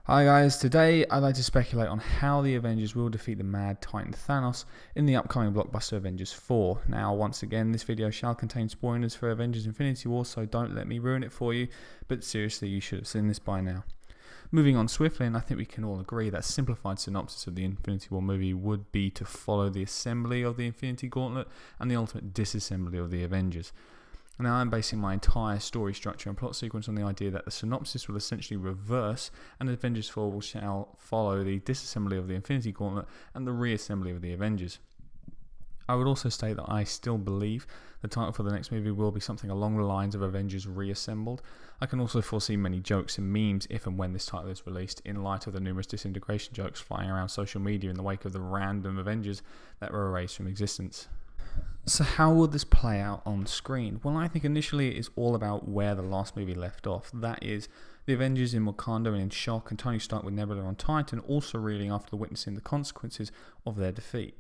Hi guys, today I'd like to speculate on how the Avengers will defeat the mad Titan Thanos in the upcoming blockbuster Avengers 4. Now once again, this video shall contain spoilers for Avengers Infinity War, so don't let me ruin it for you, but seriously you should have seen this by now. Moving on swiftly, and I think we can all agree that a simplified synopsis of the Infinity War movie would be to follow the assembly of the Infinity Gauntlet and the ultimate disassembly of the Avengers. Now I'm basing my entire story structure and plot sequence on the idea that the synopsis will essentially reverse and Avengers 4 shall follow the disassembly of the Infinity Gauntlet and the reassembly of the Avengers. I would also state that I still believe the title for the next movie will be something along the lines of Avengers Reassembled. I can also foresee many jokes and memes if and when this title is released, in light of the numerous disintegration jokes flying around social media in the wake of the random Avengers that were erased from existence. So how will this play out on screen? Well, I think initially it is all about where the last movie left off. That is, the Avengers in Wakanda and in shock, and Tony Stark with Nebula on Titan also reeling after witnessing the consequences of their defeat.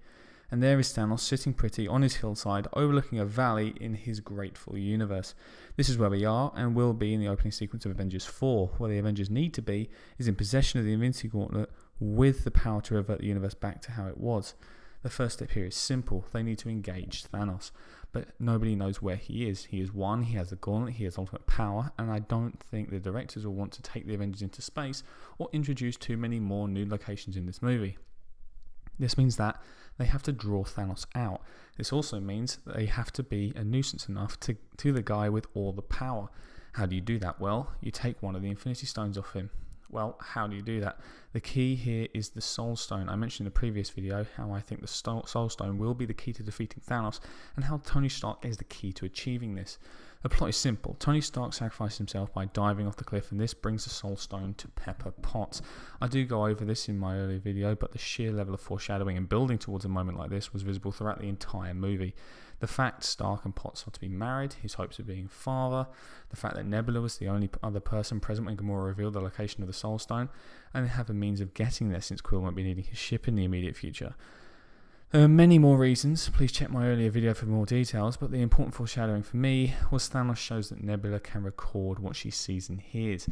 And there is Thanos sitting pretty on his hillside overlooking a valley in his grateful universe. This is where we are and will be in the opening sequence of Avengers 4. Where the Avengers need to be is in possession of the Infinity Gauntlet with the power to revert the universe back to how it was. The first step here is simple. They need to engage Thanos, but nobody knows where he is. He is one, he has the gauntlet, he has ultimate power, and I don't think the directors will want to take the Avengers into space or introduce too many more new locations in this movie. This means that they have to draw Thanos out. This also means that they have to be a nuisance enough to the guy with all the power. How do you do that? Well, you take one of the Infinity Stones off him. Well, how do you do that? The key here is the Soul Stone. I mentioned in the previous video how I think the Soul Stone will be the key to defeating Thanos and how Tony Stark is the key to achieving this. The plot is simple. Tony Stark sacrificed himself by diving off the cliff, and this brings the Soul Stone to Pepper Potts. I do go over this in my earlier video, but the sheer level of foreshadowing and building towards a moment like this was visible throughout the entire movie. The fact Stark and Potts are to be married, his hopes of being father, the fact that Nebula was the only other person present when Gamora revealed the location of the Soul Stone, and they have a means of getting there since Quill won't be needing his ship in the immediate future. There are many more reasons, please check my earlier video for more details, but the important foreshadowing for me was Thanos shows that Nebula can record what she sees and hears.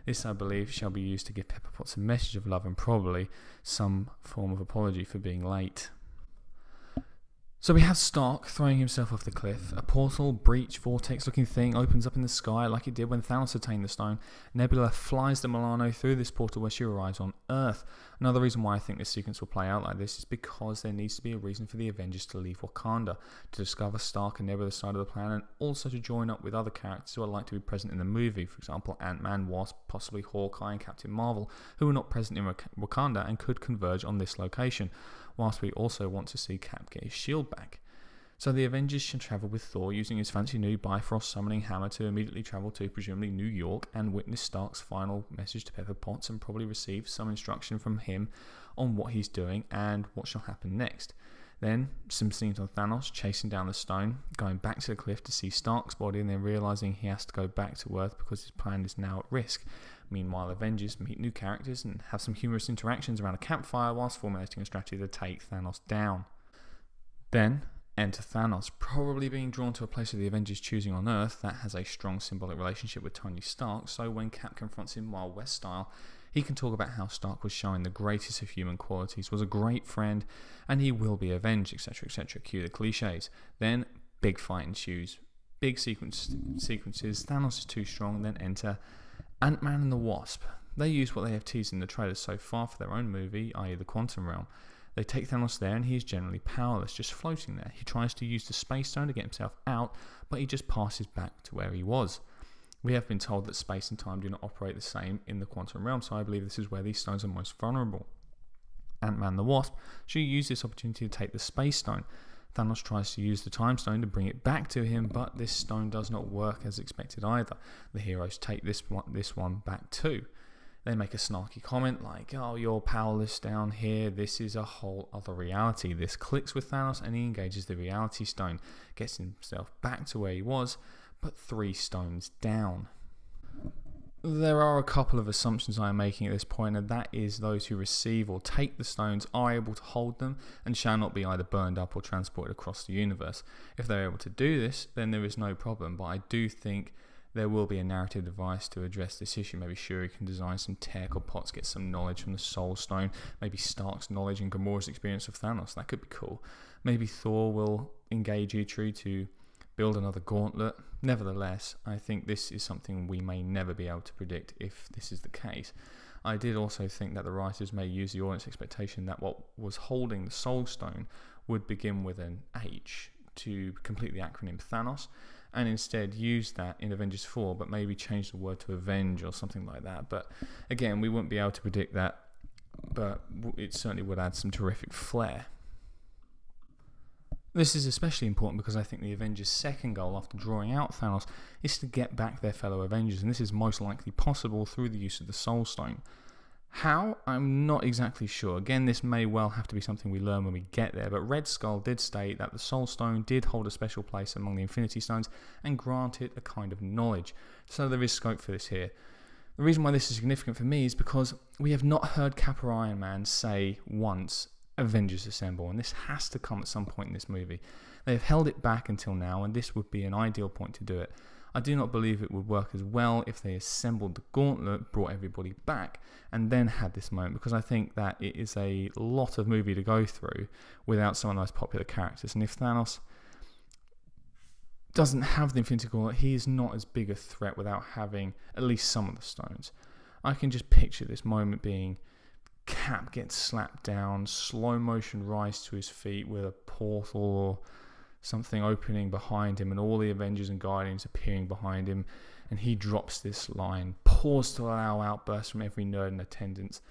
This, I believe, shall be used to give Pepper Potts a message of love and probably some form of apology for being late. So we have Stark throwing himself off the cliff. A portal, breach, vortex-looking thing opens up in the sky like it did when Thanos attained the stone. Nebula flies to Milano through this portal where she arrives on Earth. Another reason why I think this sequence will play out like this is because there needs to be a reason for the Avengers to leave Wakanda, to discover Stark and Nebula's side of the plan, and also to join up with other characters who are like to be present in the movie. For example, Ant-Man, Wasp, possibly Hawkeye and Captain Marvel, who are not present in Wakanda and could converge on this location, whilst we also want to see Cap get his shield back. So the Avengers should travel with Thor using his fancy new Bifrost summoning hammer to immediately travel to presumably New York and witness Stark's final message to Pepper Potts and probably receive some instruction from him on what he's doing and what shall happen next. Then some scenes on Thanos chasing down the stone, going back to the cliff to see Stark's body and then realising he has to go back to Earth because his plan is now at risk. Meanwhile, Avengers meet new characters and have some humorous interactions around a campfire whilst formulating a strategy to take Thanos down. Then enter Thanos, probably being drawn to a place of the Avengers choosing on Earth that has a strong symbolic relationship with Tony Stark, so when Cap confronts him Wild West style, he can talk about how Stark was showing the greatest of human qualities, was a great friend, and he will be avenged, etc, etc, cue the cliches. Then, big fight ensues. Big sequences, Thanos is too strong, then enter Ant-Man and the Wasp. They use what they have teased in the trailers so far for their own movie, i.e. the Quantum Realm. They take Thanos there and he is generally powerless, just floating there. He tries to use the Space Stone to get himself out, but he just passes back to where he was. We have been told that space and time do not operate the same in the Quantum Realm, so I believe this is where these stones are most vulnerable. Ant-Man the Wasp should use this opportunity to take the Space Stone. Thanos tries to use the Time Stone to bring it back to him, but this stone does not work as expected either. The heroes take this one back too. They make a snarky comment like, oh, you're powerless down here, this is a whole other reality. This clicks with Thanos and he engages the Reality Stone, gets himself back to where he was, but 3 stones down. There are a couple of assumptions I am making at this point, and that is those who receive or take the stones are able to hold them and shall not be either burned up or transported across the universe. If they're able to do this, then there is no problem, but I do think there will be a narrative device to address this issue. Maybe Shuri can design some tech, or Potts get some knowledge from the Soul Stone. Maybe Stark's knowledge and Gamora's experience of Thanos. That could be cool. Maybe Thor will engage Eitri to build another gauntlet. Nevertheless, I think this is something we may never be able to predict if this is the case. I did also think that the writers may use the audience expectation that what was holding the Soul Stone would begin with an H to complete the acronym Thanos, and instead use that in Avengers 4, but maybe change the word to Avenge or something like that. But again, we wouldn't be able to predict that, but it certainly would add some terrific flair. This is especially important because I think the Avengers' second goal after drawing out Thanos is to get back their fellow Avengers, and this is most likely possible through the use of the Soul Stone. How? I'm not exactly sure. Again, this may well have to be something we learn when we get there, but Red Skull did state that the Soul Stone did hold a special place among the Infinity Stones and grant it a kind of knowledge. So there is scope for this here. The reason why this is significant for me is because we have not heard Cap or Iron Man say once Avengers Assemble, and this has to come at some point in this movie. They have held it back until now, and this would be an ideal point to do it. I do not believe it would work as well if they assembled the gauntlet, brought everybody back, and then had this moment, because I think that it is a lot of movie to go through without some of the most popular characters. And if Thanos doesn't have the Infinity Gauntlet, he is not as big a threat without having at least some of the stones. I can just picture this moment being Cap gets slapped down, slow motion rise to his feet with a portal or something opening behind him, and all the Avengers and Guardians appearing behind him, and he drops this line, pause to allow outbursts from every nerd in attendance.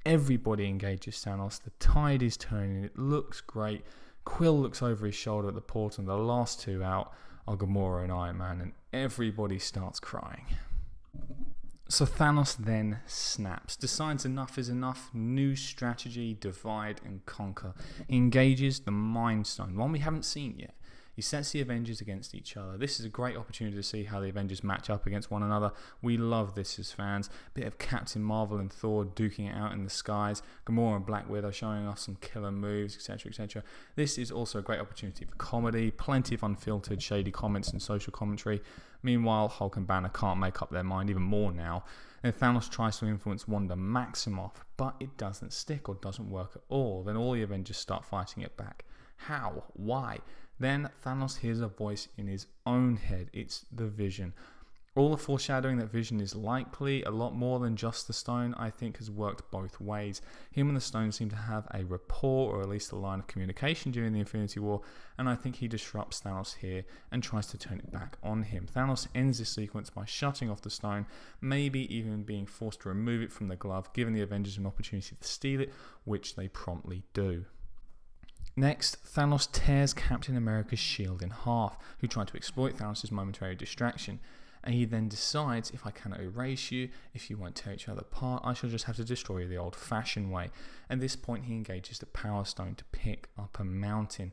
Everybody engages Thanos, the tide is turning, it looks great. Quill looks over his shoulder at the portal, and the last two out are Gamora and Iron Man, and everybody starts crying. So Thanos then snaps, decides enough is enough, new strategy, divide and conquer. He engages the Mind Stone, one we haven't seen yet. He sets the Avengers against each other. This is a great opportunity to see how the Avengers match up against one another. We love this as fans. A bit of Captain Marvel and Thor duking it out in the skies. Gamora and Black Widow showing us some killer moves, etc., etc. This is also a great opportunity for comedy. Plenty of unfiltered, shady comments and social commentary. Meanwhile, Hulk and Banner can't make up their mind even more now. And Thanos tries to influence Wanda Maximoff, but it doesn't stick or doesn't work at all. Then all the Avengers start fighting it back. How? Why? Then Thanos hears a voice in his own head. It's the Vision. All the foreshadowing that Vision is likely a lot more than just the stone, I think, has worked both ways. Him and the stone seem to have a rapport, or at least a line of communication during the Infinity War, and I think he disrupts Thanos here and tries to turn it back on him. Thanos ends this sequence by shutting off the stone, maybe even being forced to remove it from the glove, giving the Avengers an opportunity to steal it, which they promptly do. Next, Thanos tears Captain America's shield in half, who tried to exploit Thanos' momentary distraction. And he then decides, if I cannot erase you, if you won't tear each other apart, I shall just have to destroy you the old-fashioned way. At this point, he engages the Power Stone to pick up a mountain.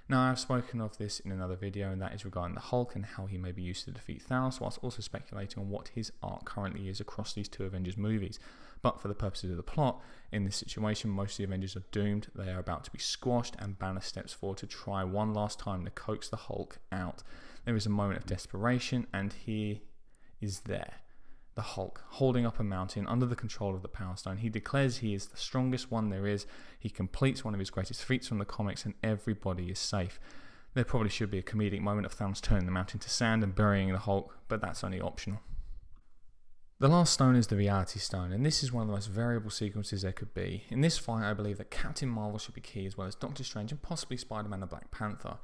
Now, I've spoken of this in another video, and that is regarding the Hulk and how he may be used to defeat Thanos, whilst also speculating on what his arc currently is across these two Avengers movies. But for the purposes of the plot, in this situation, most of the Avengers are doomed. They are about to be squashed, and Banner steps forward to try one last time to coax the Hulk out. There is a moment of desperation, and he is there. The Hulk, holding up a mountain under the control of the Power Stone. He declares he is the strongest one there is. He completes one of his greatest feats from the comics, and everybody is safe. There probably should be a comedic moment of Thanos turning the mountain to sand and burying the Hulk, but that's only optional. The last stone is the Reality Stone, and this is one of the most variable sequences there could be. In this fight, I believe that Captain Marvel should be key, as well as Doctor Strange and possibly Spider-Man and Black Panther.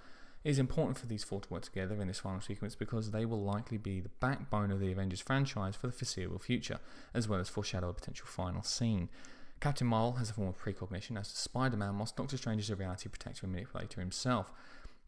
It is important for these four to work together in this final sequence because they will likely be the backbone of the Avengers franchise for the foreseeable future, as well as foreshadow a potential final scene. Captain Marvel has a form of precognition, as does Spider-Man, whilst Doctor Strange is a reality protector and manipulator himself.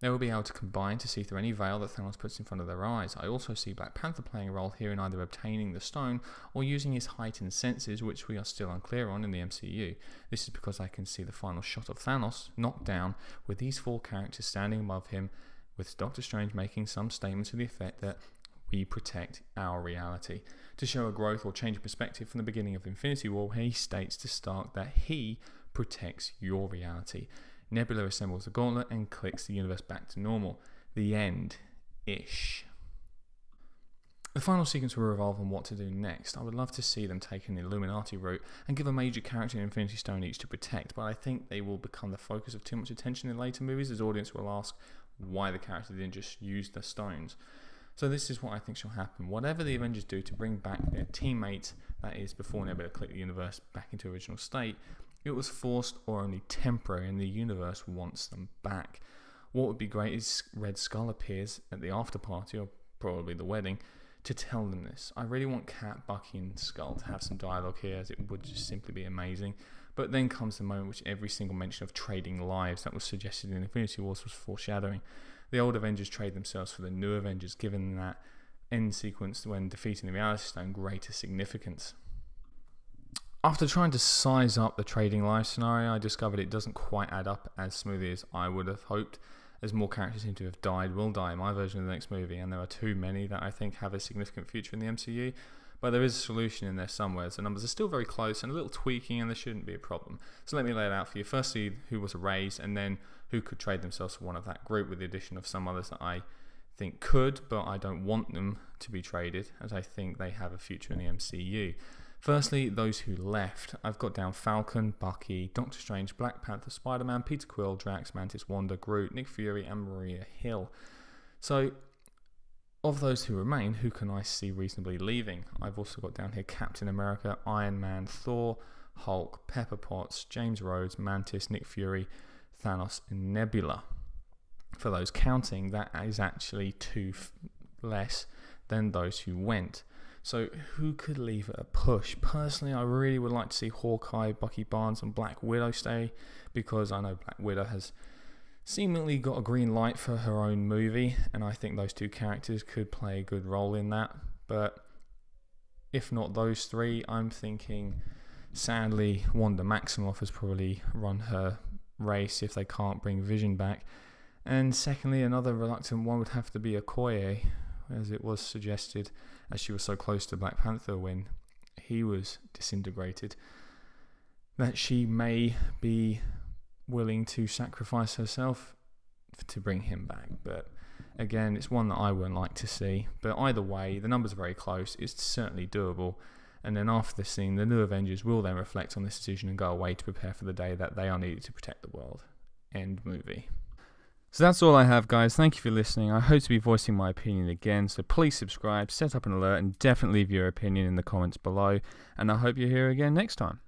They will be able to combine to see through any veil that Thanos puts in front of their eyes. I also see Black Panther playing a role here in either obtaining the stone or using his heightened senses, which we are still unclear on in the MCU. This is because I can see the final shot of Thanos knocked down with these four characters standing above him, with Doctor Strange making some statement to the effect that we protect our reality, to show a growth or change of perspective from the beginning of Infinity War, where he states to Stark that he protects your reality. Nebula assembles the gauntlet and clicks the universe back to normal. The end-ish. The final sequence will revolve on what to do next. I would love to see them take the Illuminati route and give a major character an Infinity Stone each to protect, but I think they will become the focus of too much attention in later movies, as audience will ask why the character didn't just use the stones. So this is what I think shall happen. Whatever the Avengers do to bring back their teammates, that is, before they're able to click the universe back into original state, it was forced or only temporary, and the universe wants them back. What would be great is Red Skull appears at the after party, or probably the wedding, to tell them this. I really want Cap, Bucky and Skull to have some dialogue here, as it would just simply be amazing. But then comes the moment which every single mention of trading lives that was suggested in Infinity Wars was foreshadowing. The old Avengers trade themselves for the new Avengers, giving that end sequence when defeating the Reality Stone greater significance. After trying to size up the trading life scenario, I discovered it doesn't quite add up as smoothly as I would have hoped, as more characters seem to have will die in my version of the next movie, and there are too many that I think have a significant future in the MCU. But there is a solution in there somewhere. The numbers are still very close and a little tweaking, and there shouldn't be a problem. So let me lay it out for you. Firstly, who was erased, and then who could trade themselves for one of that group, with the addition of some others that I think could, but I don't want them to be traded, as I think they have a future in the MCU. Firstly, those who left. I've got down Falcon, Bucky, Doctor Strange, Black Panther, Spider-Man, Peter Quill, Drax, Mantis, Wanda, Groot, Nick Fury, and Maria Hill. So, of those who remain, who can I see reasonably leaving? I've also got down here Captain America, Iron Man, Thor, Hulk, Pepper Potts, James Rhodes, Mantis, Nick Fury, Thanos, and Nebula. For those counting, that is actually two less than those who went. So who could leave at a push? Personally, I really would like to see Hawkeye, Bucky Barnes, and Black Widow stay, because I know Black Widow has seemingly got a green light for her own movie, and I think those two characters could play a good role in that. But if not those three, I'm thinking, sadly, Wanda Maximoff has probably run her race if they can't bring Vision back. And secondly, another reluctant one would have to be Okoye, as it was suggested, as she was so close to Black Panther when he was disintegrated, that she may be willing to sacrifice herself to bring him back. But again, it's one that I wouldn't like to see. But either way, the numbers are very close. It's certainly doable. And then after this scene, the new Avengers will then reflect on this decision and go away to prepare for the day that they are needed to protect the world. End movie. So that's all I have, guys. Thank you for listening. I hope to be voicing my opinion again, so please subscribe, set up an alert, and definitely leave your opinion in the comments below. And I hope you're here again next time.